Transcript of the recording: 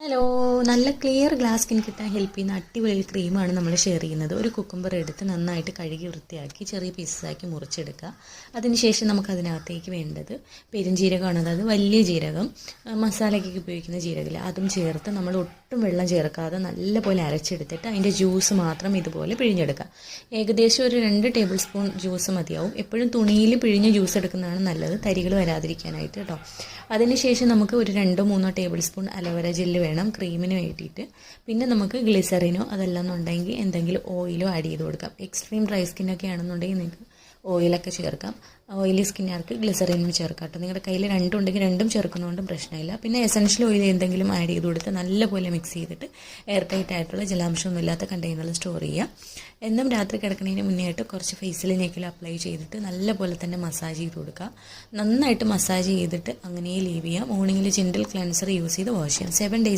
Hello, നല്ല clear glass skin കിട്ടാൻ help ചെയ്യുന്ന അടിപൊളി ക്രീമാണ് നമ്മൾ ഷെയർ ചെയ്യുന്നത്. ഒരു കുക്കുംബർ എടുത്ത് നന്നായിട്ട് കഴുകി വൃത്തിയാക്കി ചെറിയ പീസസാക്കി മുറിച്ചെടുക്കുക. അതിനുശേഷം നമുക്കതിനകത്തേക്ക് വേണ്ടത് പെരുംജീരകമാണ്, അതായത് വലിയ ജീരകം, മസാലയ്ക്കൊക്കെ ഉപയോഗിക്കുന്ന ജീരകമില്ല, അതും ചേർത്ത് നമ്മൾ ഒട്ടും വെള്ളം ചേർക്കാതെ നല്ലപോലെ അരച്ചെടുത്തിട്ട് അതിൻ്റെ ജ്യൂസ് മാത്രം ഇതുപോലെ പിഴിഞ്ഞെടുക്കുക. ഏകദേശം ഒരു 2 ടേബിൾ സ്പൂൺ ജ്യൂസ് മതിയാവും. എപ്പോഴും തുണിയിൽ പിഴിഞ്ഞ് ജ്യൂസ് എടുക്കുന്നതാണ് നല്ലത്, തരികൾ വരാതിരിക്കാനായിട്ട് കേട്ടോ. അതിനുശേഷം നമുക്ക് ഒരു 2-3 ടേബിൾ സ്പൂൺ അലോവേര ജെല്ല് വേണം ക്രീമിന് വേണ്ടിയിട്ട്. പിന്നെ നമുക്ക് ഗ്ലിസറിനോ അതല്ലാന്നുണ്ടെങ്കിൽ എന്തെങ്കിലും ഓയിലോ ആഡ് ചെയ്ത് കൊടുക്കാം. എക്സ്ട്രീം ഡ്രൈ സ്കിന്നൊക്കെ ആണെന്നുണ്ടെങ്കിൽ നിങ്ങൾക്ക് ഓയിലൊക്കെ ചേർക്കാം. ഓയിലി സ്കിന്നുകാർക്ക് ഗ്ലിസറിനും ചേർക്കാം കേട്ടോ. നിങ്ങളുടെ കയ്യിൽ രണ്ടും ഉണ്ടെങ്കിൽ രണ്ടും ചേർക്കുന്നതുകൊണ്ടും പ്രശ്നമില്ല. പിന്നെ എസൻഷ്യൽ ഓയിൽ എന്തെങ്കിലും ആഡ് ചെയ്ത് കൊടുത്ത് നല്ലപോലെ മിക്സ് ചെയ്തിട്ട് എയർ ടൈറ്റ് ആയിട്ടുള്ള ജലാംശമൊന്നും ഇല്ലാത്ത കണ്ടെയ്നറിൽ സ്റ്റോർ ചെയ്യുക. എന്നും രാത്രി കിടക്കുന്നതിന് മുന്നേ ആയിട്ട് കുറച്ച് ഫേസിലിനേക്കിൽ അപ്ലൈ ചെയ്തിട്ട് നല്ലപോലെ തന്നെ മസാജ് ചെയ്ത് കൊടുക്കുക. നന്നായിട്ട് മസാജ് ചെയ്തിട്ട് അങ്ങനെ ലീവ് ചെയ്യുക. മോർണിംഗിൽ ജെൻറ്റൽ ക്ലെൻസർ യൂസ് ചെയ്ത് വാഷ് ചെയ്യാം. 7 days